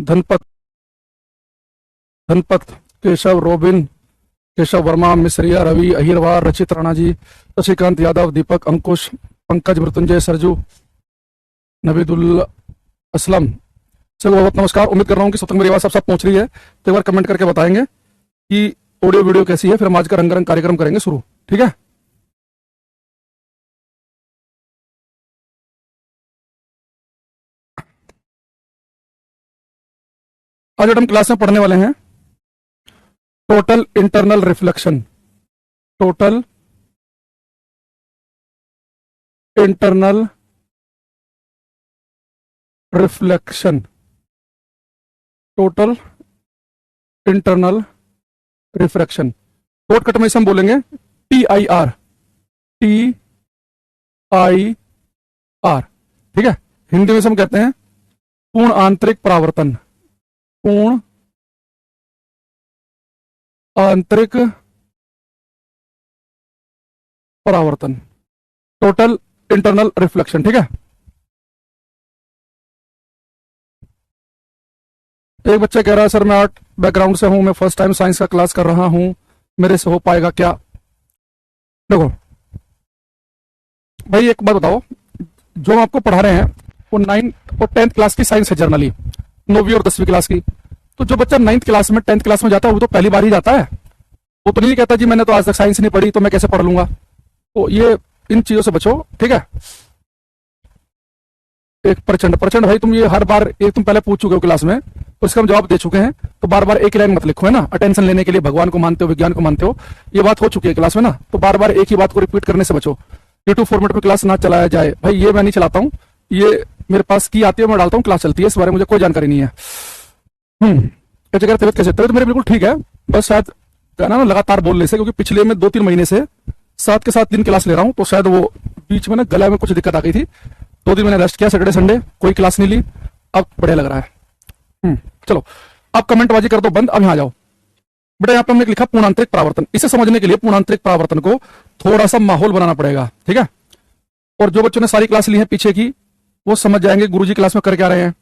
Dhanpat Dhanpat Keshav, robin, Keshav Verma, Mishriya, Ravi, Ahirwar, रचित राणा जी, शशिकांत यादव, दीपक, अंकुश, पंकज, मृत्युंजय, सरजू, नबीदुल असलम। चलो बहुत नमस्कार। उम्मीद कर रहा हूँ कि स्वतंत्र मेरी आवाज सब पहुंच रही है। तो एक बार कमेंट करके बताएंगे कि ऑडियो वीडियो कैसी है, फिर हम आज का रंगारंग कार्यक्रम करेंगे शुरू। ठीक है। आज हम क्लास में पढ़ने वाले हैं total internal reflection. Total internal reflection. Total internal refraction. Shortcut में इसे हम बोलेंगे TIR। TIR। ठीक है। हिंदी में से हम कहते हैं पूर्ण आंतरिक परावर्तन। पूर्ण आंतरिक परावर्तन, टोटल इंटरनल रिफ्लेक्शन। ठीक है। एक बच्चा कह रहा है सर मैं आर्ट बैकग्राउंड से हूं, मैं फर्स्ट टाइम साइंस का क्लास कर रहा हूं, मेरे से हो पाएगा क्या? देखो भाई एक बात बताओ, जो हम आपको पढ़ा रहे हैं वो 9th और 10th क्लास की साइंस है जनरली, 9वीं और 10वीं क्लास की। तो जो बच्चा 9th क्लास में 10th क्लास में जाता है वो तो पहली बार ही जाता है, वो तो नहीं कहता जी मैंने तो आज तक साइंस नहीं पढ़ी तो मैं कैसे पढ़ लूंगा। तो ये इन चीजों से बचो। ठीक है। एक प्रचंड प्रचंड भाई तुम ये हर बार एक तुम पहले पूछ चुके हो क्लास में, तो इसका हम जवाब दे चुके हैं, तो बार बार एक लाइन मत लिखो, है ना। अटेंशन लेने के लिए भगवान को मानते हो, विज्ञान को मानते हो, ये बात हो चुकी है क्लास में ना, तो बार बार एक ही बात को रिपीट करने से बचो। यूट्यूब फॉर्मेट में क्लास ना चलाया जाए भाई, ये मैं नहीं चलाता हूँ, ये मेरे पास की आती है मैं डालता हूँ, क्लास चलती है, इस बारे में मुझे कोई जानकारी नहीं है। तबियत कैसे? तबियत मेरी बिल्कुल ठीक है, बस शायद कहना ना लगातार बोलने से, क्योंकि पिछले में 2-3 महीने से 7 के 7 दिन क्लास ले रहा हूँ, तो शायद वो बीच में ना गला में कुछ दिक्कत आ गई थी, 2 दिन मैंने रेस्ट किया, सैटरडे संडे कोई क्लास नहीं ली, अब बढ़िया लग रहा है। चलो अब कमेंटबाजी कर दो बंद, अब यहाँ जाओ बेटा। यहाँ पे हमने लिखा पूर्णांतरिक परावर्तन। इसे समझने के लिए पूर्णांतरिक परावर्तन को थोड़ा सा माहौल बनाना पड़ेगा। ठीक है। और जो बच्चों ने सारी क्लास ली है पीछे की, वो समझ जाएंगे गुरुजी क्लास में कर क्या रहे हैं।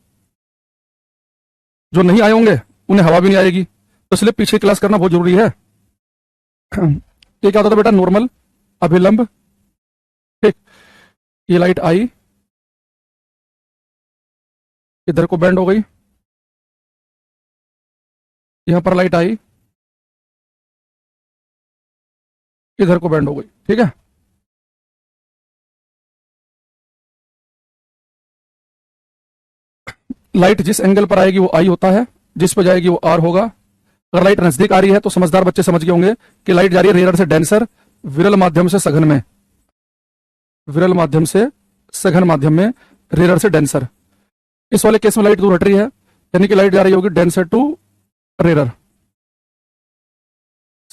जो नहीं आए होंगे उन्हें हवा भी नहीं आएगी, तो इसलिए पीछे क्लास करना बहुत जरूरी है। ये क्या होता था बेटा? नॉर्मल, अभिलंब। ठीक। ये लाइट आई, इधर को बैंड हो गई, यहां पर लाइट आई, इधर को बैंड हो गई। ठीक है। लाइट जिस एंगल पर आएगी वो आई होता है, जिस पर जाएगी वो आर होगा। अगर लाइट नजदीक आ रही है तो समझदार बच्चे समझ गए होंगे कि लाइट जा रही है रेयर से डेंसर, विरल माध्यम से सघन में, विरल माध्यम से सघन माध्यम में, रेयर से डेंसर। इस वाले केस में लाइट दूर हट रही है, यानी कि लाइट जा रही होगी डेंसर टू रेयर,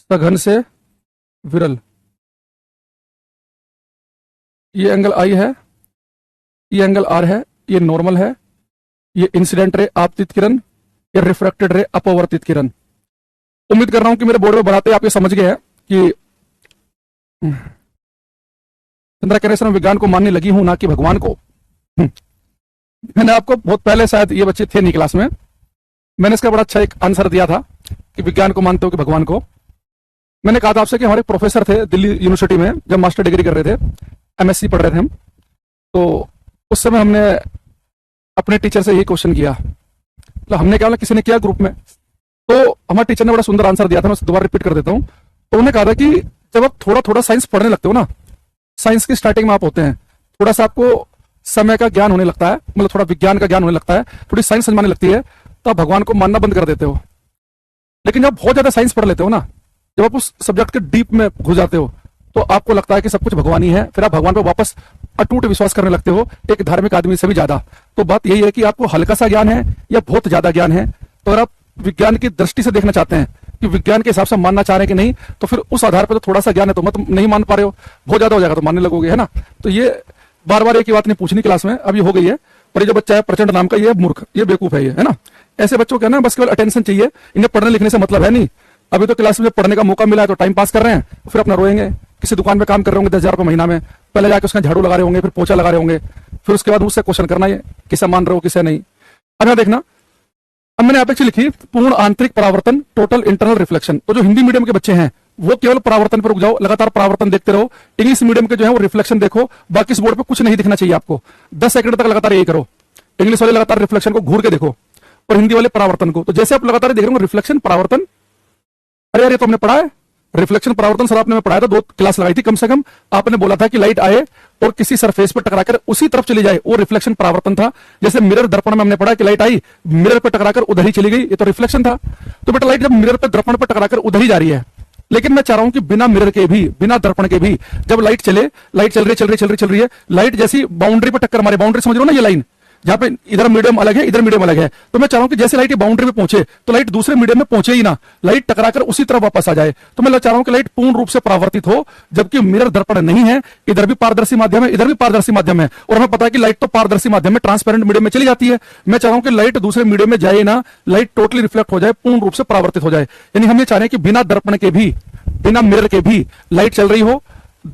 सघन से विरल। ये एंगल आई है, ये एंगल आर है, ये नॉर्मल है, ये इंसिडेंट रे आपतित किरण, ये रिफ्रैक्टेड रे अपवर्तित किरण। उम्मीद कर रहा हूं कि मेरे बोर्ड में बढ़ाते आप ये समझ गए हैं कि चंद्रा कह रहे विज्ञान को मानने लगी हूं ना कि भगवान को। मैंने आपको बहुत पहले, शायद ये बच्चे थे नहीं क्लास में, मैंने इसका बड़ा अच्छा एक आंसर दिया था कि विज्ञान को मानते हो कि भगवान को। मैंने कहा था आपसे कि हमारे प्रोफेसर थे दिल्ली यूनिवर्सिटी में, जब मास्टर डिग्री कर रहे थे, MSc पढ़ रहे थे हम, तो उस समय हमने अपने टीचर से यही क्वेश्चन किया, तो हमने क्या बोला, किसी ने किया ग्रुप में, तो हमारे टीचर ने बड़ा सुंदर आंसर दिया था, मैं दोबारा रिपीट कर देता हूँ। तो उन्होंने कहा था कि जब आप थोड़ा थोड़ा साइंस पढ़ने लगते हो ना, साइंस की स्टार्टिंग में आप होते हैं, थोड़ा सा आपको समय का ज्ञान होने लगता है, मतलब थोड़ा विज्ञान का ज्ञान होने लगता है, थोड़ी साइंस समझ में लगती है, तो आप भगवान को मानना बंद कर देते हो। लेकिन जब बहुत ज्यादा साइंस पढ़ लेते हो ना, जब आप उस सब्जेक्ट के डीप में घुस जाते हो, तो आपको लगता है कि सब कुछ भगवान ही है, फिर आप भगवान पर वापस अटूट विश्वास करने लगते हो, एक धार्मिक आदमी से भी ज्यादा। तो बात यही है कि आपको हल्का सा ज्ञान है या बहुत ज्यादा ज्ञान है। तो अगर आप विज्ञान की दृष्टि से देखना चाहते हैं कि विज्ञान के हिसाब से मानना चाह रहे हैं कि नहीं, तो फिर उस आधार पर तो थोड़ा सा ज्ञान है तो मत नहीं मान पा रहे हो, बहुत ज्यादा हो जाएगा तो मानने लगोगे, है ना। तो ये बार बार एक ही बात नहीं पूछनी क्लास में, अभी हो गई है। पर ये जो बच्चा है प्रचंड नाम का, ये मूर्ख, ये बेवकूफ है, ये, है ना। ऐसे बच्चों को ना बस केवल अटेंशन चाहिए, इन्हें पढ़ने लिखने से मतलब है नहीं। अभी तो क्लास में पढ़ने का मौका मिला है तो टाइम पास कर रहे हैं, फिर अपना रोएंगे। किसी दुकान में काम कर रहे होंगे 10,000 रुपये महीना में, पहले जाकर उसका झाड़ू लगा रहे होंगे, फिर पोछा लगा रहे होंगे, फिर उसके बाद मुझसे क्वेश्चन करना, ये किसे मान रहे हो किसे नहीं। अब यहाँ देखना, अब मैंने यहाँ पे चीज लिखी पूर्ण आंतरिक परावर्तन, टोटल इंटरनल रिफ्लेक्शन। तो जो हिंदी मीडियम के बच्चे हैं वो केवल परावर्तन पर रुक जाओ, लगातार परावर्तन देखते रहो। इंग्लिश मीडियम के जो है वो रिफ्लेक्शन देखो, बाकी इस बोर्ड पे कुछ नहीं दिखना चाहिए आपको। 10 सेकंड तक लगातार यही करो। इंग्लिश वाले लगातार रिफ्लेक्शन को घूर के देखो और हिंदी वाले परावर्तन को। तो जैसे आप लगातार देख रहे हो रिफ्लेक्शन परावर्तन, अरे यार ये तो हमने पढ़ा है, रिफ्लेक्शन परावर्तन सर आपने में पढ़ाया था, 2 क्लास लगाई थी कम से कम। आपने बोला था कि लाइट आए और किसी सरफेस पर टकराकर उसी तरफ चली जाए, वो रिफ्लेक्शन परावर्तन था। जैसे मिरर दर्पण में हमने पढ़ा कि लाइट आई, मिरर पर टकराकर उधर ही चली गई, ये तो रिफ्लेक्शन था। तो बेटा लाइट जब मिरर पर दर्पण पर टकराकर उधर ही जा रही है, लेकिन मैं चाह रहा हूं कि बिना मिरर के भी, बिना दर्पण के भी जब लाइट चले, लाइट चल रही है, लाइट जैसी बाउंड्री पर टक्कर मारे, बाउंड्री समझ रहे हो ना, ये लाइन जहां पे इधर मीडियम अलग है, इधर मीडियम अलग है, तो मैं चाह रहा हूं कि जैसे लाइट बाउंड्री पे पहुंचे तो लाइट दूसरे मीडियम में पहुंचे ही ना, लाइट टकराकर उसी तरफ वापस आ जाए। तो मैं चाह रहा हूं कि लाइट पूर्ण रूप से परावर्तित हो, जबकि मिरर दर्पण नहीं है, इधर भी पारदर्शी माध्यम है, इधर भी पारदर्शी माध्यम है, और हमें पता है कि लाइट तो पारदर्शी माध्यम में, ट्रांसपेरेंट मीडियम में चली जाती है। मैं चाह रहा हूं कि लाइट दूसरे मीडियम में जाए ना, लाइट टोटली रिफ्लेक्ट हो जाए, पूर्ण रूप से परावर्तित हो जाए। यानी हम ये चाह रहे हैं कि बिना दर्पण के भी, बिना मिरर के भी लाइट चल रही हो,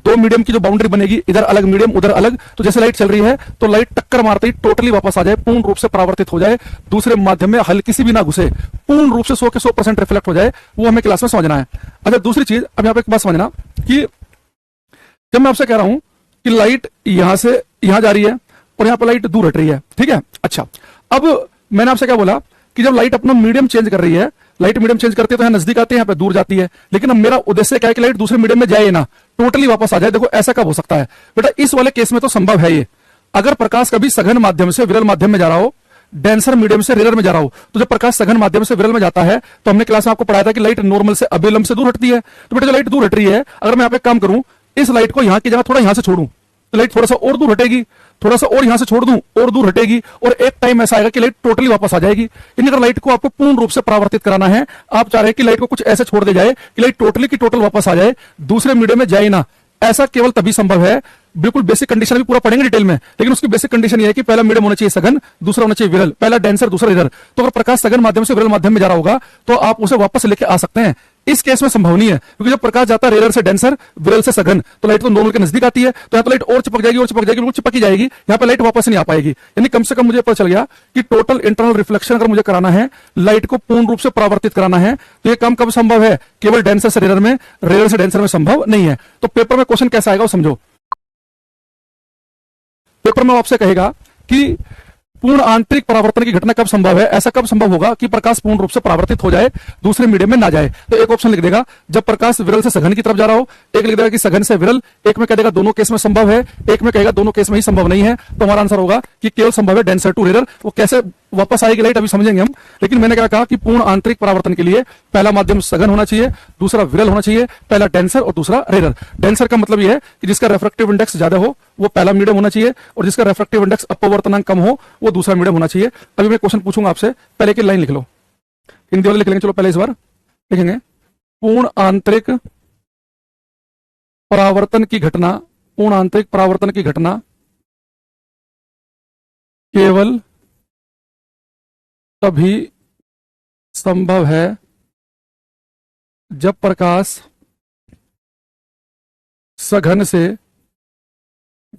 2 मीडियम की जो बाउंड्री बनेगी, इधर अलग मीडियम उधर अलग, तो जैसे लाइट चल रही है तो लाइट टक्कर मारते ही टोटली वापस आ जाए, पूर्ण रूप से परावर्तित हो जाए, दूसरे माध्यम में हल्की सी भी ना घुसे, पूर्ण रूप से 100 के 100% रिफ्लेक्ट हो जाए। वो हमें क्लास में समझना है। अच्छा दूसरी चीज, अब यहाँ पे एक बात समझना कि जब मैं आपसे कह रहा हूं कि लाइट यहां से यहां जा रही है और यहां पर लाइट दूर हट रही है, ठीक है। अच्छा अब मैंने आपसे क्या बोला कि जब लाइट अपना मीडियम चेंज कर रही है, लाइट मीडियम चेंज करती है तो यहाँ नजदीक आती है, यहाँ पे दूर जाती है, लेकिन अब मेरा उद्देश्य क्या है कि लाइट दूसरे मीडियम में जाए ना, टोटली वापस आ जाए। देखो ऐसा कब हो सकता है बेटा, इस वाले केस में तो संभव है ये, अगर प्रकाश कभी सघन माध्यम से विरल माध्यम में जा रहा हो, डेंसर मीडियम से रेयर में जा रहा हो, तो जब प्रकाश सघन माध्यम से विरल में जाता है तो हमने क्लास में आपको पढ़ाया था कि लाइट नॉर्मल से अविलंब से दूर हटती है। तो बेटा जो लाइट दूर हट रही है, अगर मैं यहाँ पे काम करूं, इस लाइट को यहां की जगह थोड़ा यहां से छोड़ूं तो लाइट थोड़ा सा और दूर हटेगी, थोड़ा सा और यहां से छोड़ दूं और दूर हटेगी, और एक टाइम ऐसा आएगा कि लाइट टोटली वापस आ जाएगी। यानी अगर लाइट को आपको पूर्ण रूप से परावर्तित कराना है, आप चाह रहे हैं कि लाइट को कुछ ऐसे छोड़ दे जाए कि लाइट टोटली की टोटल वापस आ जाए, दूसरे मीडियम में जाए ना, ऐसा केवल तभी संभव है। बिल्कुल बेसिक कंडीशन भी पूरा पढ़ेंगे डिटेल में, लेकिन उसकी बेसिक कंडीशन ये है कि पहला मीडियम होना चाहिए सघन, दूसरा होना चाहिए विरल, पहला डेंसर दूसरा रेयर। तो अगर प्रकाश सघन माध्यम से विरल माध्यम में जा रहा होगा तो आप उसे वापस लेके आ सकते हैं। इस केस में संभव नहीं है, क्योंकि जब प्रकाश जाता है रेयर से डेंसर, विरल से सघन, तो लाइट तो नॉर्मल के नजदीक आती है, तो यहाँ पर लाइट और चिपक जाएगी और चिपक जाएगी, बिल्कुल चिपक ही जाएगी, यहाँ पर लाइट वापस नहीं आ पाएगी। यानी कम से कम मुझे पता चल गया कि टोटल इंटरनल रिफ्लेक्शन अगर मुझे कराना है, लाइट को पूर्ण रूप से परावर्तित कराना है, तो ये काम कब संभव है, केवल डेंसर से रेयर में, रेयर से डेंसर में संभव नहीं है। तो पेपर में क्वेश्चन कैसा आएगा वो समझो। पेपर में आपसे कहेगा कि पूर्ण आंतरिक परावर्तन की घटना कब संभव है, ऐसा कब संभव होगा कि प्रकाश पूर्ण रूप से परावर्तित हो जाए, दूसरे मीडियम में ना जाए। तो एक ऑप्शन लिख देगा जब प्रकाश विरल से सघन की तरफ जा रहा हो, एक लिख देगा कि सघन से विरल, एक में कह देगा दोनों केस में संभव है, एक में कहेगा दोनों केस में ही संभव नहीं है। तो हमारा आंसर होगा कि केवल संभव है डेंसर टू रेयर। वो कैसे वापस आएगी लाइट अभी समझेंगे हम, लेकिन मैंने क्या कहा कि पूर्ण आंतरिक परावर्तन के लिए पहला माध्यम सघन होना चाहिए, दूसरा विरल होना चाहिए, पहला डेंसर और दूसरा रेयर। डेंसर का मतलब यह है कि जिसका रिफ्रैक्टिव इंडेक्स ज्यादा हो वो पहला मीडियम होना चाहिए, और जिसका रिफ्रैक्टिव इंडेक्स अपवर्तनांक कम हो वो दूसरा मीडियम होना चाहिए। अभी मैं क्वेश्चन पूछूंगा आपसे, पहले की लाइन लिख लो, हिंदी वाले लिख लेंगे, चलो पहले इस बार लिखेंगे। पूर्ण आंतरिक परावर्तन की घटना, पूर्ण आंतरिक परावर्तन की घटना केवल तभी संभव है जब प्रकाश सघन से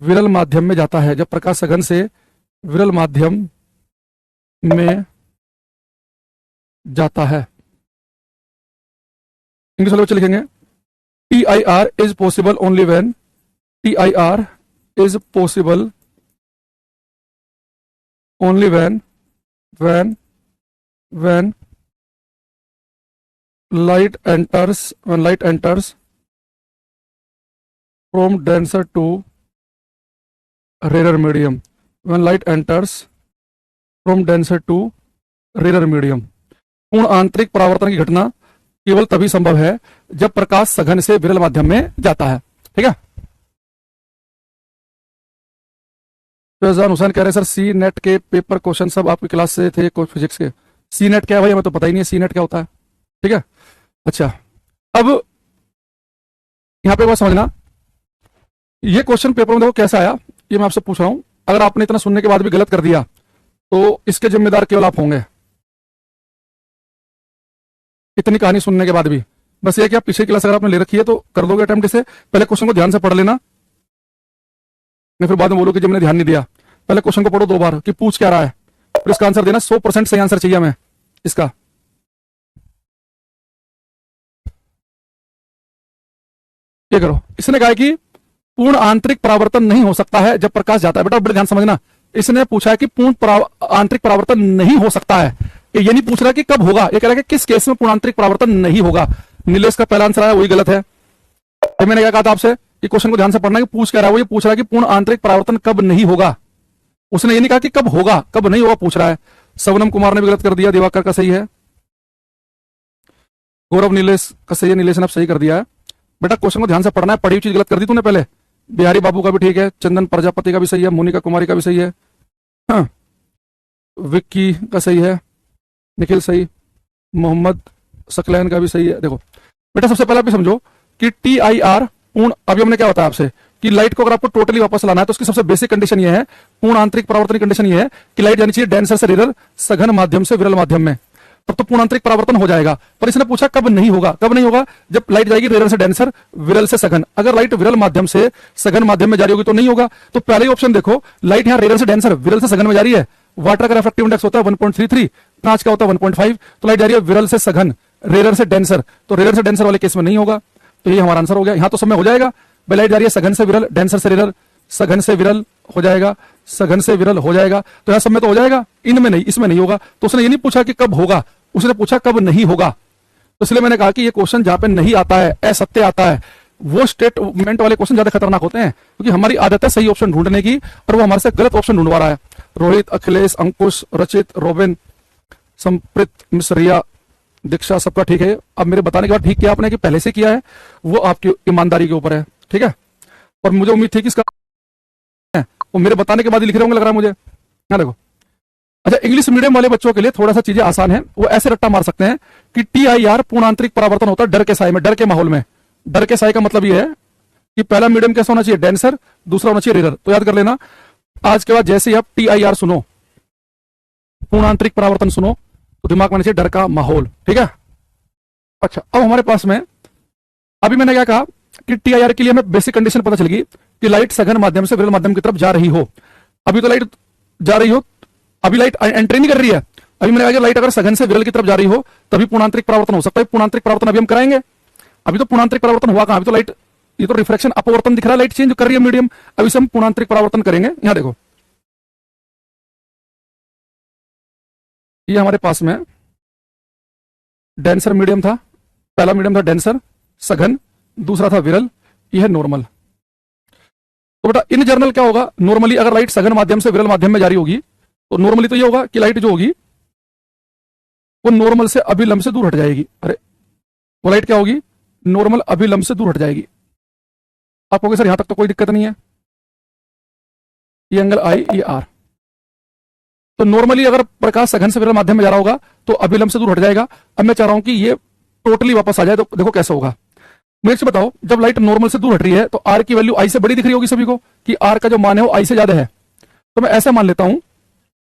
विरल माध्यम में जाता है, जब प्रकाश सघन से विरल माध्यम में जाता है। इंग्लिश वाले बच्चे लिखेंगे TIR is possible only when, TIR is possible only when when light enters from denser to rarer medium, when light enters from denser to rarer medium। पूर्ण आंतरिक परावर्तन की घटना केवल तभी संभव है जब प्रकाश सघन से विरल माध्यम में जाता है। ठीक है, फैजान हुसैन कह रहे सर सी नेट के पेपर क्वेश्चन सब आपकी क्लास से थे, कोई फिजिक्स के। सी नेट क्या है भाई, हमें तो पता ही नहीं है सी नेट क्या होता है। ठीक है, अच्छा अब यहां पे बात समझना, ये क्वेश्चन पेपर में देखो कैसा आया, ये मैं आपसे पूछ रहा हूं। अगर आपने इतना सुनने के बाद भी गलत कर दिया तो इसके जिम्मेदार केवल आप होंगे, इतनी कहानी सुनने के बाद भी। बस ये कि आप पिछली क्लास अगर आपने ले रखी है तो कर दोगे अटेम्प्ट इसे, पहले क्वेश्चन को ध्यान से पढ़ लेना, मैं फिर बाद में बोलो कि जब मैंने ध्यान नहीं दिया। पहले क्वेश्चन को पढ़ो 2 बार कि पूछ क्या रहा है, फिर इसका आंसर देना। 100% सही आंसर चाहिए हमें, इसका, ये करो। इसने कहा है कि पूर्ण आंतरिक परावर्तन नहीं हो सकता है जब प्रकाश जाता है। बेटा बड़े ध्यान समझना, इसने पूछा है कि आंतरिक परावर्तन नहीं हो सकता है, ये नहीं पूछ रहा कि कब होगा, ये कह रहा है कि किस केस में पूर्ण आंतरिक परावर्तन नहीं होगा। नीलेश का पहला आंसर आया, वही गलत है। ये मैंने क्या कहा था आपसे कि क्वेश्चन को ध्यान से पढ़ना, कि पूछ क्या रहा है वो, ये पूछ रहा है कि पूर्ण आंतरिक परावर्तन कब नहीं होगा। उसने ये नहीं कहा कि कब होगा, कब नहीं होगा पूछ रहा है। सवनम कुमार ने भी गलत कर दिया, दिवाकर का सही है, गौरव नीलेश का सही है, नीलेश ने सही कर दिया है। बेटा क्वेश्चन को ध्यान से पढ़ना है, पढ़ी हुई चीज गलत कर दी तूने पहले। बिहारी बाबू का भी ठीक है, चंदन प्रजापति का भी सही है, मोनिका कुमारी का भी सही है, हाँ, विक्की का सही है, निखिल सही, मोहम्मद सकलैन का भी सही है। देखो बेटा सबसे पहले आप समझो कि TIR पूर्ण, अभी हमने क्या बताया आपसे कि लाइट को अगर आपको टोटली वापस लाना है तो उसकी सबसे बेसिक कंडीशन ये है, पूर्ण आंतरिक परावर्तन कंडीशन ये है कि लाइट जानी चाहिए डेंसर से रेरर, सघन माध्यम से विरल माध्यम में, तब तो पूर्ण आंतरिक परावर्तन हो जाएगा। पर इसने पूछा कब नहीं होगा, कब नहीं होगा, जब लाइट जाएगी रेरर से डेंसर, विरल से सघन। अगर लाइट विरल माध्यम से सघन माध्यम में जारी होगी तो नहीं होगा। तो पहले ही ऑप्शन देखो, लाइट यहाँ रेरर से डेंसर, विरल से सघन में जा रही है। वाटर का रिफ्रैक्टिव इंडेक्स होता है 1.33, कांच का होता है 1.5, तो लाइट जा रही है विरल से सघन, रेरर से डेंसर, तो रेरर से डेंसर वाले केस में नहीं होगा। तो ये हमारा आंसर हो गया। यहां तो समय हो जाएगा, लाइट जा रही है सघन से विरल, डेंसर से रेरर, सघन से विरल हो जाएगा, सघन से विरल हो जाएगा, तो यहां समय तो हो जाएगा, इनमें नहीं, इसमें नहीं होगा। तो उसने ये नहीं पूछा कि कब होगा, उसने पूछा कब नहीं होगा। तो इसलिए मैंने कहा कि ये क्वेश्चन जहां पे नहीं आता है, असत्य आता है, वो स्टेटमेंट वाले क्वेश्चन ज्यादा खतरनाक होते हैं, क्योंकि हमारी आदत है सही ऑप्शन ढूंढने की और वो हमारे से गलत ऑप्शन ढूंढवा रहा है। रोहित, अखिलेश, अंकुश, रचित, रोबिन, संप्रीत, मिश्रिया, दीक्षा, सबका ठीक है। अब मेरे बताने के बाद ठीक किया आपने कि पहले से किया है, वो आपकी ईमानदारी के ऊपर है, ठीक है। और मुझे उम्मीद थी कि इसका वो मेरे बताने के बाद ही लिख रहे होंगे, लग रहा है मुझे। हाँ देखो, अच्छा इंग्लिश मीडियम वाले बच्चों के लिए थोड़ा सा चीजें आसान है, वो ऐसे रट्टा मार सकते हैं कि TIR पूर्ण आंतरिक परावर्तन होता है डर के साए में, डर के माहौल में। डर के साए का मतलब ये है कि पहला मीडियम कैसा होना चाहिए, डेंसर, दूसरा होना चाहिए रेरर। तो याद कर लेना, आज के बाद जैसे ही आप TIR सुनो, पूर्ण आंतरिक परावर्तन सुनो, तो दिमाग में आना चाहिए डर का माहौल, ठीक है। अच्छा अब हमारे पास में, अभी मैंने क्या कहा कि TIR के लिए हमें बेसिक कंडीशन पता चल गई कि लाइट सघन माध्यम से विरल माध्यम की तरफ जा रही हो। अभी तो लाइट जा रही हो, अभी लाइट एंट्री नहीं कर रही है। अभी मैंने कहा लाइट अगर सघन से विरल की तरफ जा रही हो तभी पूर्णांतरिक परावर्तन हो सकता है। पूर्णांतरिक परावर्तन अभी हम कराएंगे, अभी तो पूर्णांतरिक परावर्तन हुआ कहां, अभी तो लाइट, ये तो रिफ्रैक्शन अपवर्तन दिख रहा है, लाइट चेंज कर रही है मीडियम। अभी से हम पूर्णांतरिक परावर्तन करेंगे। यहां देखो, ये हमारे पास में डेंसर मीडियम था, पहला मीडियम था डेंसर, सघन, दूसरा था विरल, यह है नॉर्मल। तो बेटा इन जनरल क्या होगा, नॉर्मली अगर लाइट सघन माध्यम से विरल माध्यम में जारी होगी तो नॉर्मली तो ये होगा कि लाइट जो होगी वो नॉर्मल से अभिलंब से दूर हट जाएगी। अरे वो लाइट क्या होगी, नॉर्मल अभिलंब से दूर हट जाएगी। आप कहोगे सर यहां तक तो कोई दिक्कत नहीं है, ये एंगल I, ये R। तो नॉर्मली अगर प्रकाश सघन से विरल माध्यम में जा रहा होगा तो अभिलंब से दूर हट जाएगा। अब मैं चाह रहा हूं कि ये टोटली वापस आ जाए, तो देखो कैसे होगा। मेरे से बताओ, जब लाइट नॉर्मल से दूर हट रही है तो R की वैल्यू I से बड़ी दिख रही होगी सभी को, कि R का जो मान है वो I से ज्यादा है। तो मैं ऐसा मान लेता हूं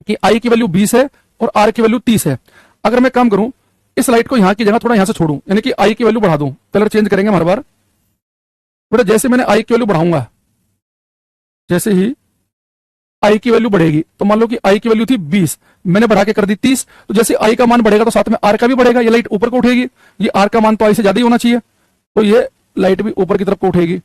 कि I की वैल्यू 20 है और R की वैल्यू 30 है। अगर मैं काम करूं, इस लाइट को यहां की जगह थोड़ा यहां से छोड़ूं, यानी कि I की वैल्यू बढ़ा दूं, कलर चेंज करेंगे हर बार। बेटा जैसे मैंने I की वैल्यू बढ़ाऊंगा, जैसे ही I की वैल्यू बढ़ेगी, तो मान लो कि I की वैल्यू थी 20, मैंने बढ़ा के कर दी 30, तो जैसे I का मान बढ़ेगा तो साथ में R का भी बढ़ेगा, ये लाइट ऊपर को उठेगी। ये R का मान तो I से ज्यादा ही होना चाहिए, तो ये लाइट भी ऊपर की तरफ को उठेगी।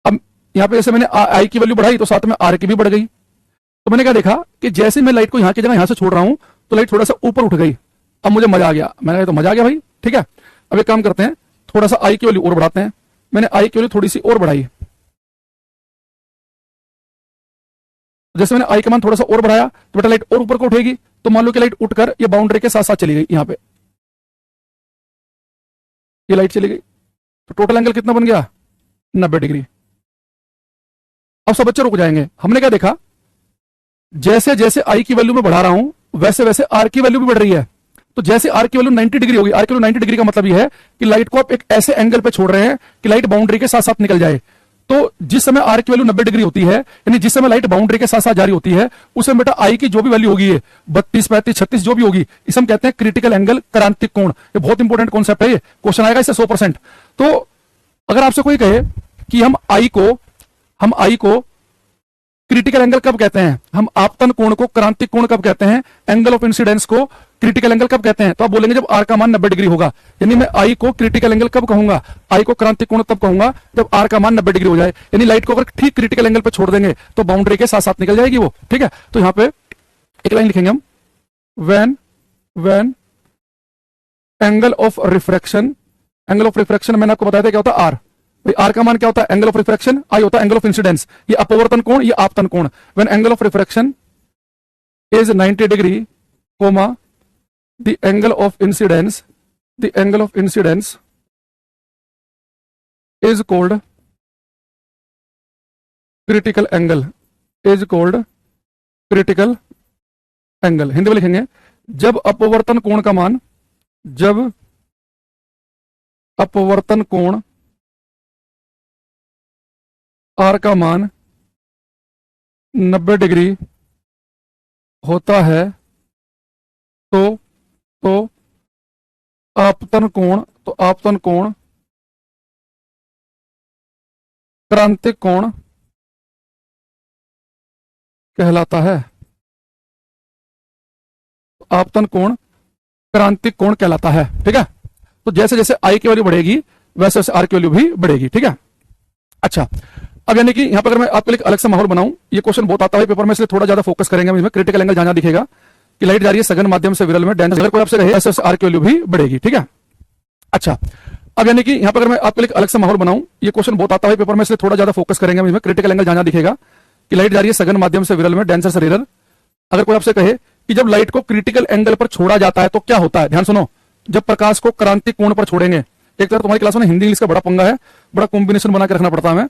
अब यहां पे जैसे मैंने I की वैल्यू बढ़ाई तो साथ में R की भी बढ़ गई। तो मैंने क्या देखा कि जैसे मैं लाइट को यहां की जगह यहां से छोड़ रहा हूं तो लाइट थोड़ा सा ऊपर उठ गई। अब मुझे मजा आ गया, मैंने कहा तो मजा आ गया भाई, ठीक है। अब एक काम करते हैं, थोड़ा सा I की वैल्यू और बढ़ाते हैं। मैंने I की वैल्यू थोड़ी सी और बढ़ाई, जैसे मैंने I का मान थोड़ा सा और बढ़ाया तो बेटा लाइट और ऊपर को उठेगी। तो मान लो कि लाइट उठकर ये बाउंड्री के साथ साथ चली गई, यहां पे ये लाइट चली गई, तो टोटल एंगल कितना बन गया, 90 डिग्री। अब सब बच्चे रुक जाएंगे। हमने क्या देखा, जैसे जैसे I की वैल्यू में बढ़ा रहा हूं वैसे वैसे R की वैल्यू भी बढ़ रही है। तो जैसे R की वैल्यू 90 डिग्री होगी, R की वैल्यू 90 डिग्री का मतलब ये है कि लाइट को आप एक ऐसे एंगल पे छोड़ रहे हैं कि लाइट बाउंड्री के साथ साथ निकल जाए। तो जिस समय R की वैल्यू 90 डिग्री होती है, यानी जिस समय लाइट बाउंड्री के साथ साथ जारी होती है, उस समय बेटा I की जो भी वैल्यू होगी, 32, 35, 36 जो भी होगी, इसे हम कहते हैं क्रिटिकल एंगल, क्रांतिक कोण। ये बहुत इंपॉर्टेंट कॉन्सेप्ट है, ये क्वेश्चन आएगा इससे 100%। तो अगर आपसे कोई कहे कि हम I को क्रिटिकल एंगल कब कहते हैं? हम आपतन कोण को क्रांतिक कोण कब कहते हैं? एंगल ऑफ इंसिडेंस को क्रिटिकल एंगल कब कहते हैं? तो आप बोलेंगे जब आर का मान 90 डिग्री होगा। यानी मैं आई को क्रिटिकल एंगल कब कहूंगा? आई को क्रांतिक कोण तब कहूंगा जब आर का मान 90 डिग्री हो जाए। यानी लाइट को अगर ठीक क्रिटिकल एंगल पे छोड़ देंगे तो बाउंड्री के साथ साथ निकल जाएगी वो। ठीक है, तो यहां पे एक लाइन लिखेंगे हम, when angle of refraction, angle of refraction मैंने आपको बताया था क्या होता है? आर। आर का मान क्या होता है? Angle of refraction. आई होता है एंगल ऑफ इंसिडेंस। ये अपवर्तन कोण, ये आपतन कोण। When angle of refraction is 90 degree, comma the angle of incidence, the angle of incidence is called critical angle, is called critical angle. Hindi में लिखेंगे, जब अपवर्तन कोण का मान, जब अपवर्तन कोण आर का मान 90 डिग्री होता है तो आपतन कोण क्रांतिक कोण कहलाता है। आपतन कोण क्रांतिक कोण कहलाता है। ठीक है, तो जैसे जैसे आई की वैल्यू बढ़ेगी वैसे वैसे आर की वैल्यू भी बढ़ेगी। ठीक है, अच्छा, अब यानी कि यहां पर अगर मैं आपके लिए अलग से माहौल बनाऊं, ये क्वेश्चन बहुत आता है पेपर में, इसलिए थोड़ा ज्यादा फोकस करेंगे हम इसमें। क्रिटिकल एंगल जहां दिखेगा कि लाइट जा रही है सघन माध्यम से विरल में, डेंस, अगर कोई आपसे कहे वैसे आर की वैल्यू भी बढ़ेगी। ठीक है, अच्छा, अब यानी कि यहां पर अगर मैं आपके लिए अलग से माहौल बनाऊं, ये क्वेश्चन बहुत आता है पेपर में, इसलिए थोड़ा ज्यादा फोकस करेंगे हम इसमें। क्रिटिकल एंगल जहां दिखेगा कि लाइट जा रही है सघन माध्यम से विरल में, डेंसर से रेरर, अगर कोई आपसे कहे कि जब लाइट को क्रिटिकल एंगल पर छोड़ा जाता है तो क्या होता है? ध्यान सुनो, जब प्रकाश को क्रांतिक कोण पर छोड़ेंगे। एक तरह तुम्हारी क्लास में हिंदी इंग्लिश का बड़ा पंगा है, बड़ा कॉम्बिनेशन बना के रखना पड़ता है हमें।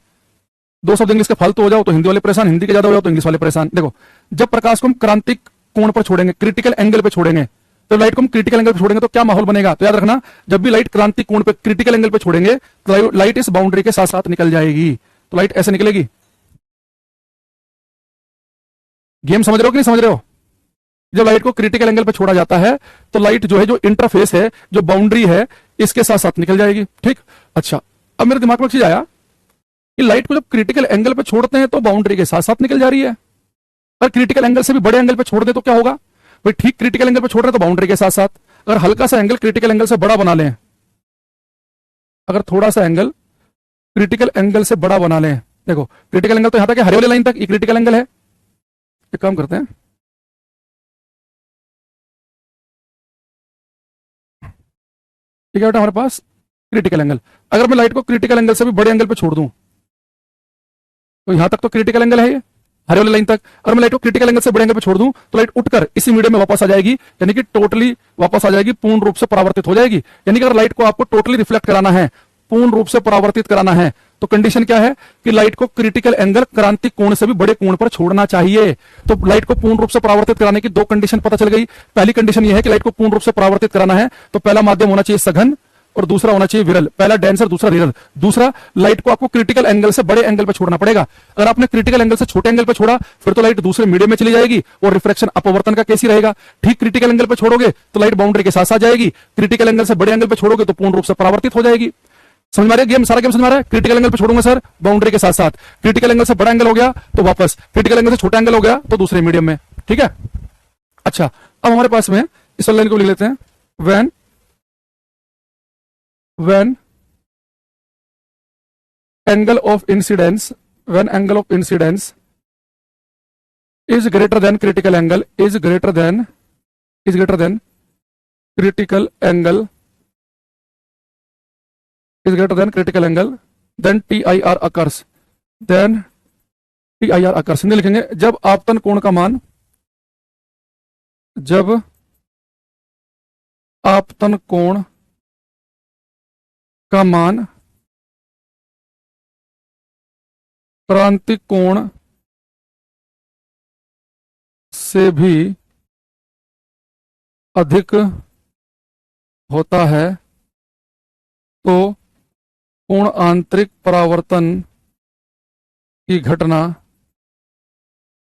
दो शब्द इंग्लिश के फालतू हो जाओ तो हिंदी वाले परेशान, हिंदी के ज्यादा हो जाओ तो इंग्लिश वाले परेशान। देखो, जब प्रकाश को हम क्रांतिक कोण पर छोड़ेंगे, क्रिटिकल एंगल पे छोड़ेंगे, तो लाइट को हम क्रिटिकल एंगल पे छोड़ेंगे तो क्या माहौल बनेगा? तो याद रखना, जब भी लाइट क्रांतिक कोण पे क्रिटिकल एंगल पे छोड़ेंगे तो लाइट इस बाउंड्री के साथ साथ निकल जाएगी। तो लाइट ऐसे निकलेगी। गेम समझ रहे हो कि नहीं समझ रहे हो? जब लाइट को क्रिटिकल एंगल पे छोड़ा जाता है तो लाइट जो है, जो इंटरफेस है, जो बाउंड्री है, इसके साथ साथ निकल जाएगी। ठीक, अच्छा, अब मेरे दिमाग में एक चीज आया कि लाइट को जब क्रिटिकल एंगल पे छोड़ते हैं तो बाउंड्री के साथ साथ निकल जा रही है, अगर क्रिटिकल एंगल से भी बड़े एंगल पे छोड़ दे तो क्या होगा? भाई ठीक क्रिटिकल एंगल पे छोड़ रहे तो बाउंड्री के साथ साथ, अगर हल्का सा एंगल क्रिटिकल एंगल से बड़ा बना लें, अगर थोड़ा सा एंगल क्रिटिकल एंगल से बड़ा बना लें, देखो क्रिटिकल एंगल तो यहां तक है, हरे वाली लाइन तक ये क्रिटिकल एंगल है। एक काम करते हैं, ठीक है बेटा, हमारे पास क्रिटिकल एंगल, अगर मैं लाइट को क्रिटिकल एंगल से भी बड़े एंगल पे छोड़ दूं तो यहां तक तो क्रिटिकल एंगल है ये, हरे वाली लाइन तक। अगर मैं लाइट को क्रिटिकल एंगल से बड़े एंगल पे छोड़ दूं तो लाइट उठकर इसी मीडियम में वापस आ जाएगी, यानी कि टोटली वापस आ जाएगी, पूर्ण रूप से परावर्तित हो जाएगी। यानी कि अगर लाइट को आपको टोटली रिफ्लेक्ट कराना है, पूर्ण रूप से परावर्तित कराना है, तो कंडीशन क्या है कि लाइट को क्रिटिकल एंगल क्रांतिक कोण से भी बड़े कोण पर छोड़ना चाहिए। तो लाइट को पूर्ण रूप से परावर्तित कराने की दो कंडीशन पता चल गई। पहली कंडीशन यह है कि लाइट को पूर्ण रूप से परावर्तित कराना है तो पहला माध्यम होना चाहिए सघन और दूसरा होना चाहिए विरल, पहला डेंसर दूसरा रेरर। दूसरा, लाइट को आपको क्रिटिकल एंगल से बड़े एंगल पर छोड़ना पड़ेगा। अगर आपने क्रिटिकल एंगल से छोटे एंगल पर छोड़ा फिर तो लाइट दूसरे मीडियम में चली जाएगी और रिफ्रैक्शन अपवर्तन का केस ही रहेगा। ठीक क्रिटिकल एंगल पर छोड़ोगे तो लाइट बाउंड्री के साथ साथ जाएगी, क्रिटिकल एंगल से बड़े एंगल पर छोड़ोगे तो पूर्ण रूप से परावर्तित हो जाएगी। समझ में आ रहा है गेम? सारा गेम समझ में आ रहा है? क्रिटिकल एंगल पे छोड़ूंगा सर, बाउंड्री के साथ साथ, क्रिटिकल एंगल से बड़ा एंगल हो गया तो वापस, क्रिटिकल एंगल से छोटा एंगल हो गया तो दूसरे मीडियम में। ठीक है, अच्छा, अब हमारे पास में इस लाइन को लिख लेते हैं, when angle of incidence is greater than critical angle, critical angle, then TIR occurs, Hindi लिखेंगे, जब आपतन कोण का मान, जब आपतन कोण का मान क्रांतिक कोण से भी अधिक होता है तो पूर्ण आंतरिक परावर्तन की घटना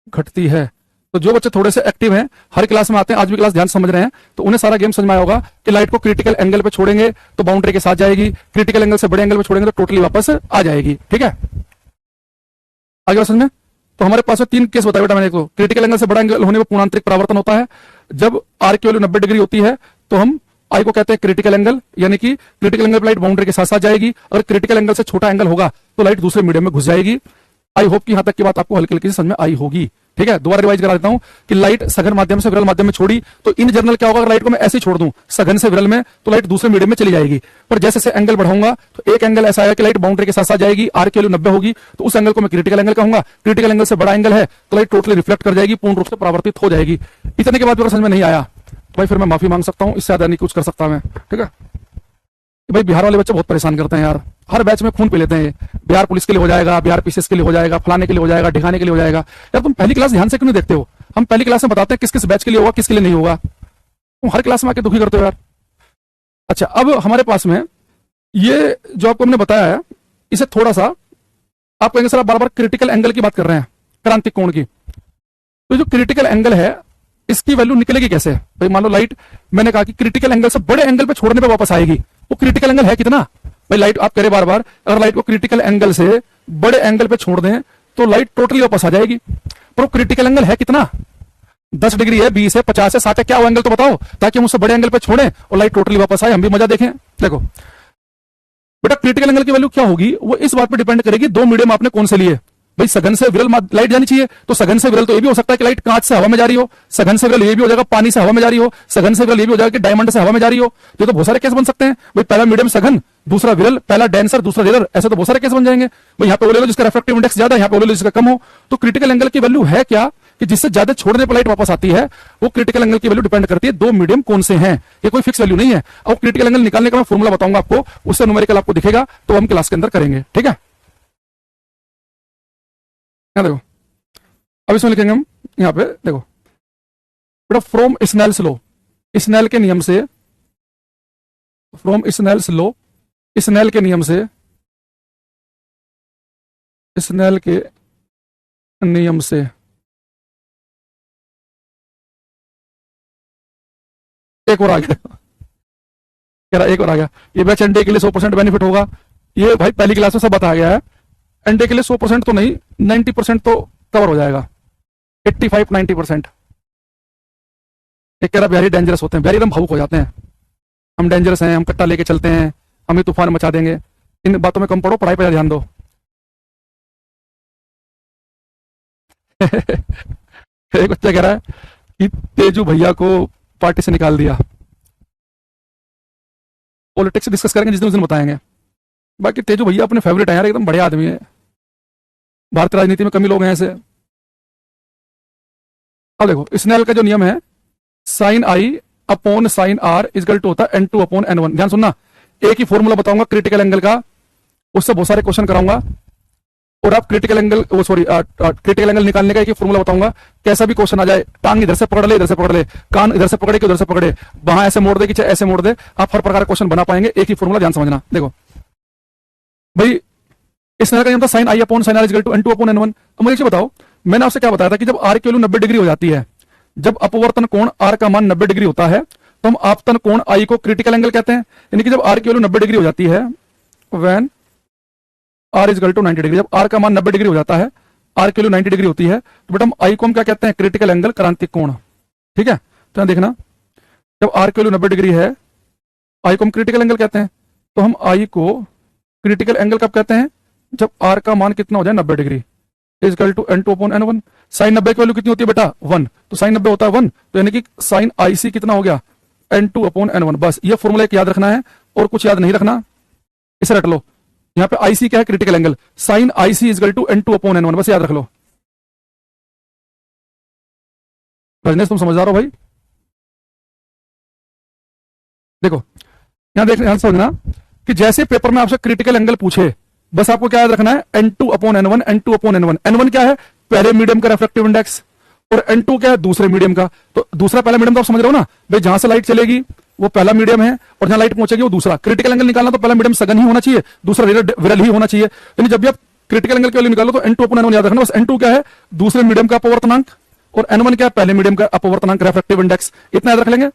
घटती है। तो जो बच्चे थोड़े से एक्टिव हैं, हर क्लास में आते हैं, आज भी क्लास ध्यान समझ रहे हैं, तो उन्हें सारा गेम समझ में आया होगा कि लाइट को क्रिटिकल एंगल पे छोड़ेंगे तो बाउंड्री के साथ जाएगी, क्रिटिकल एंगल से बड़े एंगल पे छोड़ेंगे तो टोटली वापस आ जाएगी। ठीक है, आगे समझ में? तो हमारे पास में 3 केस बताया बेटा मैंने, क्रिटिकल एंगल से बड़ा एंगल होने पर पूर्णांतरिक परावर्तन होता है। जब आर की वैल्यू 90 डिग्री होती है तो हम आई को कहते हैं क्रिटिकल एंगल, यानी कि क्रिटिकल एंगल पर लाइट बाउंड्री के साथ साथ जाएगी। अगर क्रिटिकल एंगल से छोटा एंगल होगा तो लाइट दूसरे मीडियम में घुस जाएगी। आई होप कि यहां तक की बात आपको हल्की हल्की समझ में आई होगी। ठीक है, दोबारा रिवाइज करा देता हूं कि लाइट सघन माध्यम से विरल माध्यम में छोड़ी तो इन जनरल क्या होगा, अगर लाइट को मैं ऐसे ही छोड़ दूं सघन से विरल में तो लाइट दूसरे मीडियम में चली जाएगी। पर जैसे जैसे एंगल बढ़ाऊंगा तो एक एंगल ऐसा आएगा कि लाइट बाउंड्री के साथ साथ जाएगी, आर की वैल्यू 90 होगी तो उस एंगल को मैं क्रिटिकल एंगल कहूंगा। क्रिटिकल एंगल से बड़ा एंगल है तो लाइट टोटली रिफ्लेक्ट कर जाएगी, पूर्ण रूप से परावर्तित हो जाएगी। इतने के बाद अगर समझ में नहीं आया तो भाई फिर मैं माफी मांग सकता हूं, इससे ज्यादा नहीं कुछ कर सकता मैं। ठीक है भाई, बिहार वाले बच्चे बहुत परेशान करते हैं यार, हर बैच में खून पी लेते हैं। बिहार पुलिस के लिए हो जाएगा, बिहार पीसीएस के लिए हो जाएगा, फलाने के लिए हो जाएगा, ढिकाने के लिए हो जाएगा। यार तुम पहली क्लास ध्यान से क्यों नहीं देखते हो? हम पहली क्लास में बताते हैं किस किस बैच के लिए होगा, किसके लिए नहीं होगा। तुम हर क्लास में आके दुखी करते हो यार। अच्छा, अब हमारे पास में ये जो आपको हमने बताया है, इसे थोड़ा सा आप कहेंगे सर आप बार बार क्रिटिकल एंगल की बात कर रहे हैं, क्रांतिक कोण की। तो जो क्रिटिकल एंगल है इसकी वैल्यू निकलेगी कैसे? भाई मान लो लाइट, मैंने कहा कि क्रिटिकल एंगल से बड़े एंगल पे छोड़ने पे वापस आएगी, वो क्रिटिकल एंगल है कितना? भाई लाइट आप कह रहे बार बार, अगर लाइट को क्रिटिकल एंगल से बड़े एंगल पे छोड़ दें तो लाइट टोटली वापस आ जाएगी। पर वो क्रिटिकल एंगल है कितना? 10 डिग्री है, 20 है, 50 है, 60 है, क्या वो एंगल तो बताओ, ताकि हम उससे बड़े एंगल पे छोड़ें और लाइट टोटली वापस आए, हम भी मजा देखें। देखो बेटा, क्रिटिकल एंगल की वैल्यू क्या होगी वो इस बात पर डिपेंड करेगी दो मीडियम आपने कौन से लिए। भाई सघन से विरल लाइट जानी चाहिए, तो सघन से विरल तो ये भी हो सकता है कि लाइट कांच से हवा में जा रही हो, सघन से विरल ये भी हो जाएगा पानी से हवा में जा रही हो, सघन से विरल ये भी हो जाएगा कि डायमंड से हवा में जा रही हो। तो बहुत सारे केस बन सकते हैं भाई, पहला मीडियम सघन, दूसरा विरल, पहला डेंसर, दूसरा रेयर, ऐसे तो बहुत सारे केस बन जाएंगे। भाई यहाँ पे वो ले लो जिसका रिफ्रैक्टिव इंडेक्स ज्यादा, यहाँ पे वो ले लो जिसका कम हो। तो क्रिटिकल एंगल की वैल्यू है क्या कि जिससे ज्यादा छोड़ने पर लाइट वापस आती है, वो क्रिटिकल एंगल की वैल्यू डिपेंड करती है दो मीडियम कौन से हैं। ये कोई फिक्स वैल्यू नहीं है। और क्रिटिकल एंगल निकालने का मैं फॉर्मूला बताऊंगा आपको, उससे न्यूमेरिकल आपको दिखेगा, तो हम क्लास के अंदर करेंगे। ठीक है, देखो अब इसमें लिखेंगे हम, यहां पे देखो बेटा, फ्रॉम स्नेल्स लॉ, स्नेल के नियम से, फ्रॉम स्नेल्स लॉ, स्नेल के नियम से, स्नेल के नियम से एक और आ गया, कह रहा एक और आ गया। ये बैच एनडीए के लिए 100% बेनिफिट होगा। ये भाई पहली क्लास में सब बताया गया है। एनडीए के लिए 100% तो नहीं, 90% तो कवर हो जाएगा, 85-90%। एक कह रहा बिहारी डेंजरस होते हैं, बिहारी एकदम भावुक हो जाते हैं, हम डेंजरस हैं, हम कट्टा लेके चलते हैं, हम ही तूफान मचा देंगे। इन बातों में कम पढ़ो, पढ़ाई पर ध्यान दो। एक बच्चा कह रहा है कि तेजू भैया को पार्टी से निकाल दिया। पॉलिटिक्स डिस्कस करेंगे जिस दिन उस दिन बताएंगे। बाकी तेजू भैया अपने फेवरेट है यार, एकदम बढ़िया आदमी है। भारतीय राजनीति में कमी लोग हैं ऐसे। अब देखो स्नेल का जो नियम है, sine I upon sine R is equal to होता है N2 अपॉन N1। ध्यान सुनना, एक ही फॉर्मूला बताऊंगा क्रिटिकल एंगल का, उससे बहुत सारे क्वेश्चन कराऊंगा। और आप क्रिटिकल एंगल, वो सॉरी क्रिटिकल एंगल निकालने का एक ही फॉर्मूला बताऊंगा। कैसा भी क्वेश्चन आ जाए, टांग इधर से पकड़ ले, इधर से पकड़ ले, कान इधर से पकड़े कि उधर से पकड़े, वहां ऐसे मोड़ दे कि ऐसे मोड़ दे, आप हर प्रकार का क्वेश्चन बना पाएंगे। एक ही फॉर्मूला, ध्यान समझना। देखो भाई स्नेल का नियम था sine I upon sine R is equal to N2 upon N1। अब मुझे बताओ, मैंने आपसे क्या बताया था कि जब आर की वैल्यू 90 डिग्री हो जाती है, जब अपवर्तन कोण आर का मान 90 डिग्री होता है, तो हम आपतन कोण आई को क्रिटिकल एंगल कहते हैं। यानी कि जब आर की वैल्यू 90 डिग्री हो जाती है, when R is equal to 90 degree, जब आर का मान 90 डिग्री हो जाता है, आर की वैल्यू 90 डिग्री होती है, तो बेटा हम आई को हम क्या कहते हैं? क्रिटिकल एंगल, क्रांतिक कोण। ठीक है, तो देखना, जब आर की वैल्यू 90 डिग्री है, आई को हम क्रिटिकल एंगल कहते हैं। तो हम आई को क्रिटिकल एंगल कब कहते हैं? जब आर का मान कितना हो जाए? 90 degree, is equal to N2 upon N1। Sine 90 की वैल्यू कितनी होती है बेटा? 1। तो साइन 90 होता है 1, तो यानी कि साइन आई सी कितना हो गया? N2 upon N1। बस ये फॉर्मूला एक याद रखना है और कुछ याद नहीं रखना, इसे रट लो। यहाँ पे आईसी क्या है? Critical angle. Sine IC is equal to N2 upon N1, बस याद रख लो। रजनेश तुम समझदार हो भाई। देखो यहां देख, ध्यान समझना कि जैसे पेपर में आपसे क्रिटिकल एंगल पूछे, बस आपको क्या याद रखना है? N2 upon N1, N2 upon N1। N1 क्या है? पहले मीडियम का रिफ्रैक्टिव इंडेक्स, और N2 क्या है? दूसरे मीडियम का। तो दूसरा पहला मीडियम तो आप समझ रहे हो ना भाई, जहां से लाइट चलेगी वो पहला मीडियम है, और जहां लाइट पहुंचेगी वो दूसरा। क्रिटिकल एंगल निकालना तो पहला मीडियम सघन ही होना चाहिए, दूसरा विरल ही होना चाहिए। यानी जब भी आप क्रिटिकल एंगल की वैल्यू निकालो तो N2 अपॉन N1 याद रखना। बस N2 क्या है? दूसरे मीडियम का अपवर्तनांक, और N1 क्या है? पहले मीडियम का अपवर्तनांक, रिफ्रैक्टिव इंडेक्स। इतना याद रख लेंगे।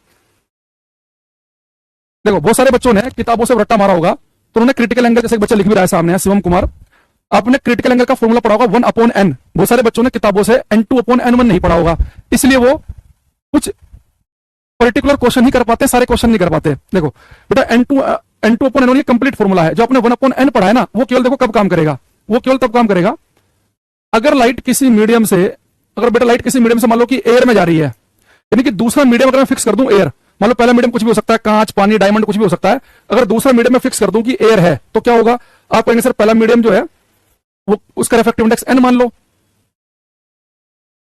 देखो बहुत सारे बच्चों ने किताबों से रट्टा मारा होगा, तो उन्होंने क्रिटिकल एंगल, जैसे बच्चा लिख भी रहा है सामने, शिवम कुमार, आपने क्रिटिकल एंगल का फॉर्मूला पढ़ा होगा 1/n। बहुत सारे बच्चों ने किताबों से n2/n1 नहीं पढ़ा होगा, इसलिए वो कुछ पर्टिकुलर क्वेश्चन ही कर पाते, सारे क्वेश्चन नहीं कर पाते। देखो बेटा n2/n1 ये कंप्लीट फॉर्मूला है। जो आपने 1/n पढ़ा है ना, वो केवल देखो कब काम करेगा, वो केवल तब काम करेगा अगर लाइट किसी मीडियम से, अगर बेटा लाइट किसी मीडियम से मान लो कि एयर में जा रही है, यानी कि दूसरा मीडियम अगर मैं फिक्स कर दूं एयर, मान लो पहला मीडियम कुछ भी हो सकता है, कांच, पानी, डायमंड, कुछ भी हो सकता है। अगर दूसरा मीडियम में फिक्स कर दूं कि एयर है, तो क्या होगा? आप कहेंगे सर पहला मीडियम जो है वो उसका रिफ्रैक्टिव इंडेक्स n मान लो,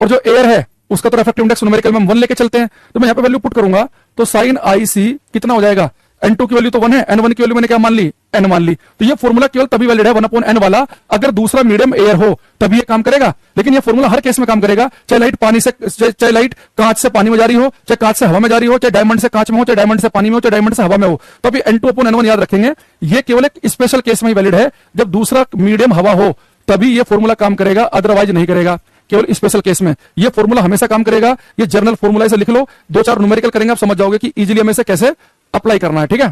और जो एयर है उसका तो रिफ्रैक्टिव इंडेक्स न्यूमेरिकल में हम 1 लेके चलते हैं। तो मैं यहां पे वैल्यू पुट करूंगा तो साइन आई सी कितना हो जाएगा? n2 की वैल्यू तो 1 है, n1 की वैल्यू मैंने क्या मान ली? n मान ली। तो ये फॉर्मूला केवल तभी वैलिड है 1/n वाला अगर दूसरा मीडियम एयर हो, तभी ये काम करेगा। लेकिन ये फॉर्मूला हर केस में काम करेगा, चाहे लाइट पानी से, चाहे लाइट कांच से पानी में जा रही हो, चाहे कांच से हवा में जा रही हो, चाहे डायमंड से कांच में हो, चाहे डायमंड से पानी में हो, चाहे डायमंड से हवा में हो। तो अभी n2/n1 याद रखेंगे, ये केवल एक स्पेशल केस में ही वैलिड है, जब दूसरा मीडियम हवा हो तभी ये फॉर्मूला काम करेगा, अदरवाइज नहीं करेगा। केवल स्पेशल केस में ये फॉर्मूला हमेशा काम करेगा। ये जर्नल फॉर्मूला इसे लिख लो, 2-4 न्यूमेरिकल करेंगे, आप समझ जाओगे कि इजीली हमें इसे कैसे अप्लाई करना है। ठीक है,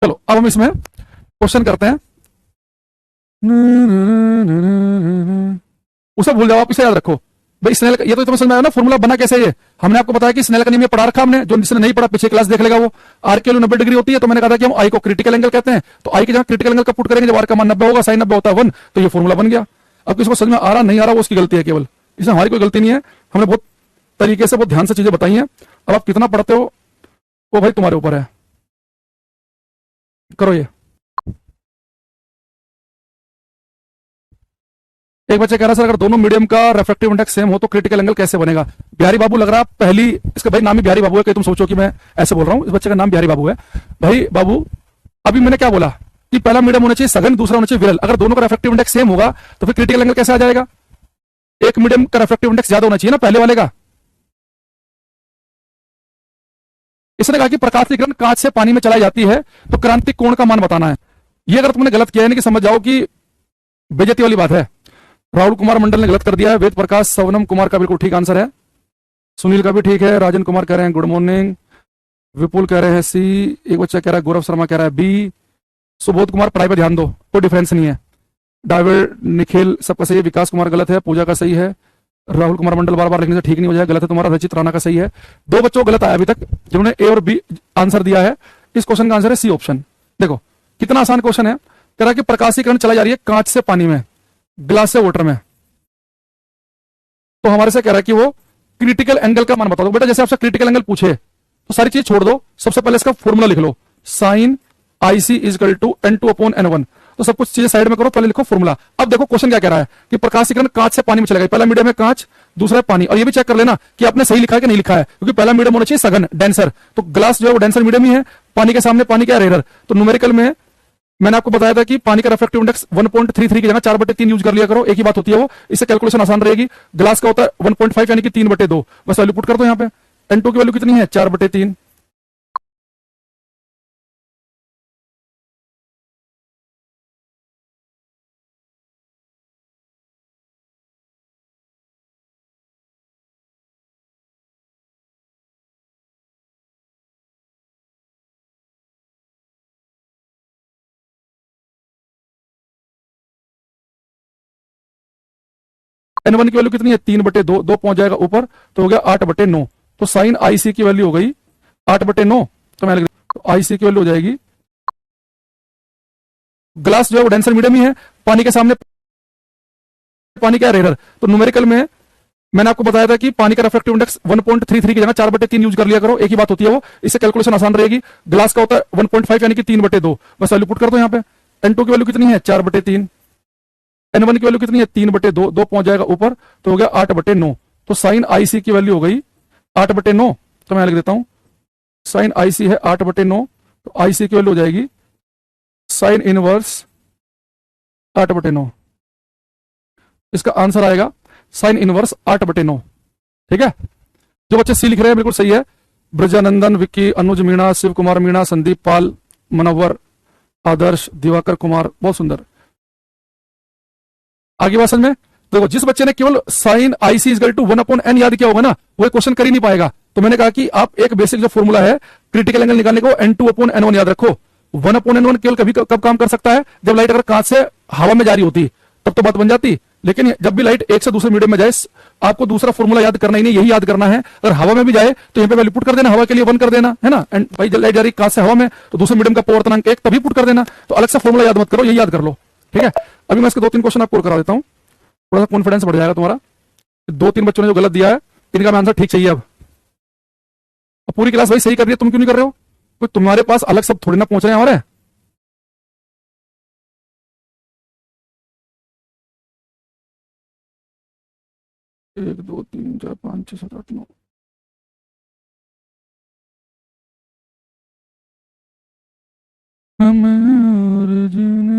चलो अब हम इसमें क्वेश्चन करते हैं। उसे भूल जाओ, आप इसे याद रखो भाई। स्नेल, ये तो तुम्हें समझ में आया ना फॉर्मूला बना कैसे? ये हमने आपको बताया कि स्नेल का नियम ये पढ़ा रखा हमने, जो जिसने नहीं पढ़ा पीछे क्लास देख लेगा वो। आर की वैल्यू 90 डिग्री होती है, तो मैंने कहा था कि हम आई को क्रिटिकल एंगल कहते हैं। तो आई के जहां क्रिटिकल एंगल का पुट करेंगे, जब आर का मान 90 होगा, साइन 90 होता है 1, तो ये फॉर्मूला बन गया। अब किसको समझ में आ रहा नहीं आ रहा वो उसकी गलती है, केवल इसमें हमारी कोई गलती नहीं है। हमने बहुत तरीके से बहुत ध्यान से चीजें बताई हैं। अब आप कितना पढ़ते हो वो भाई तुम्हारे ऊपर है। करो ये। एक बच्चा कह रहा है सर अगर दोनों मीडियम का रिफ्रैक्टिव इंडेक्स सेम हो तो क्रिटिकल एंगल कैसे बनेगा? बिहारी बाबू लग रहा है पहली, इसका भाई नाम ही बिहारी बाबू है, कि तुम सोचो कि मैं ऐसे बोल रहा हूं। इस बच्चे का नाम बिहारी बाबू है। भाई बाबू, अभी मैंने क्या बोला कि पहला मीडियम होना चाहिए सघन, दूसरा होना चाहिए विरल। अगर दोनों का रिफ्रैक्टिव इंडेक्स सेम होगा तो फिर क्रिटिकल एंगल कैसे आ जाएगा? एक मीडियम का रिफ्रैक्टिव इंडेक्स ज्यादा होना चाहिए ना पहले वाले का। इसने कहा कि प्रकाश की किरण कांच से पानी में चलाई जाती है तो क्रांतिक कोण का मान बताना है। ये अगर तुमने गलत किया है, कि समझ जाओ कि बेइज्जती वाली बात है। राहुल कुमार मंडल ने गलत कर दिया है। वेद प्रकाश सवनम कुमार का बिल्कुल ठीक आंसर है। सुनील का भी ठीक है। राजन कुमार कह रहे हैं गुड मॉर्निंग। विपुल कह रहे हैं सी। एक बच्चा कह रहा है, गौरव शर्मा कह रहा है बी। सुबोध कुमार पढ़ाई पर ध्यान दो, कोई डिफरेंस नहीं है। डाविड निखिल सबका सही है। विकास कुमार गलत है। पूजा का सही है। राहुल कुमार मंडल बार बार लिखने से ठीक नहीं हो जाएगा, गलत है तुम्हारा। रचित राणा का सही है। 2 बच्चों को गलत आया अभी तक, जिन्होंने ए और बी आंसर दिया है। इस क्वेश्चन का आंसर है सी ऑप्शन। देखो कितना आसान क्वेश्चन है। कह रहा है कि प्रकाश की किरण चलाई जा रही है कांच से पानी में, ग्लास से वाटर में। तो हमारे से कह रहा है कि वो क्रिटिकल एंगल का मान बता दो। बेटा जैसे आपसे क्रिटिकल एंगल पूछे तो सारी चीज छोड़ दो, सबसे पहले इसका फॉर्मूला लिख लो, sine I c is equal to n2/n1। तो सब कुछ चीजें साइड में करो, पहले लिखो फॉर्मूला। अब देखो क्वेश्चन क्या कह रहा है कि प्रकाश की किरण कांच से पानी में चला गया। पहला मीडियम है कांच, दूसरा है पानी। और ये भी चेक कर लेना कि आपने सही लिखा है कि नहीं लिखा है, क्योंकि पहला मीडियम होना चाहिए सघन, डेंसर। तो ग्लास जो है वो डेंसर मीडियम ही है। पानी के सामने पानी क्या है, रेयर। तो न्यूमेरिकल में मैंने आपको बताया था कि पानी का रिफ्रैक्टिव इंडेक्स 1.33 की जगह 4/3 यूज कर लिया करो, एक ही बात होती है वो। इससे कैलकुलेशन आसान रहेगी। ग्लास का होता है 1.5 यानी कि 3/2। बस वैल्यू पुट कर दो यहाँ पे। n2 की वैल्यू कितनी है? 4/3। n1 की वैल्यू कितनी है? 3/2। 2 पहुंच जाएगा ऊपर तो हो गया 8/9। तो साइन आई सी की वैल्यू हो गई 8/9। तो मैं लिख देता हूं आई सी की वैल्यू हो जाएगी, ग्लास जो है वो डेंसर मीडियम ही है, पानी के सामने पानी क्या है, रेयर। तो न्यूमेरिकल में मैंने आपको बताया था कि पानी का रिफ्रैक्टिव इंडेक्स 1.33 की जगह 4/3 यूज कर लिया करो, एक ही बात होती है वो। इससे कैलकुलेशन आसान रहेगी। ग्लास का होता है 1.5 यानी कि 3/2। बस वैल्यू पुट कर दो यहाँ पे। n2 की वैल्यू कितनी है? 4/3। n1 की वैल्यू कितनी है? 3/2। 2 पहुंच जाएगा ऊपर तो हो गया 8/9। तो साइन आई सी की वैल्यू हो गई 8/9। तो मैं लिख देता हूं साइन आई सी है 8/9। तो आई सी की वैल्यू हो जाएगी साइन इनवर्स 8/9। इसका आंसर आएगा साइन इनवर्स 8/9। ठीक है, जो बच्चे सी लिख रहे हैं बिल्कुल सही है। ब्रजानंदन, विक्की, अनुज मीणा, शिव कुमार मीणा, संदीप पाल, मनोवर, आदर्श, दिवाकर कुमार, बहुत सुंदर। आगे बात समझ में। देखो जिस बच्चे ने केवल sine I C equal to 1/n याद किया होगा ना, वो क्वेश्चन कर ही नहीं पाएगा। तो मैंने कहा कि आप एक बेसिक जो फॉर्मूला है क्रिटिकल एंगल निकालने को n2/n1 याद रखो, वन अपॉन एन वन केवल कभी कब काम कर सकता है, जब लाइट अगर कांच से हवा में जारी होती तब तो बात बन जाती। लेकिन जब भी लाइट एक से दूसरे मीडियम में जाए, आपको दूसरा फॉर्मूला याद करना ही नहीं, यही याद करना है। अगर हवा में भी जाए तो यहाँ पे वैल्यू पुट कर देना, हवा के लिए 1 कर देना, है ना। एंड भाई जब लाइट जा रही कांच से हवा में तो दूसरे मीडियम का पवर्तनांक 1 तभी पुट कर देना। तो अलग से फॉर्मूला याद मत करो, यही याद कर लो, ठीक है। अभी मैं इसके 2-3 क्वेश्चन आपको करा देता हूँ, थोड़ा सा कॉन्फिडेंस बढ़ जाएगा तुम्हारा। 2-3 बच्चों ने जो गलत दिया है इनका मैं आंसर ठीक चाहिए। अब पूरी क्लास भाई सही कर रही है, तुम क्यों नहीं कर रहे हो? कोई तुम्हारे पास अलग सब थोड़ी ना पहुंच रहे हैं हमारे। 1 2 3 4 5 6 7 8 9। हमें और जीने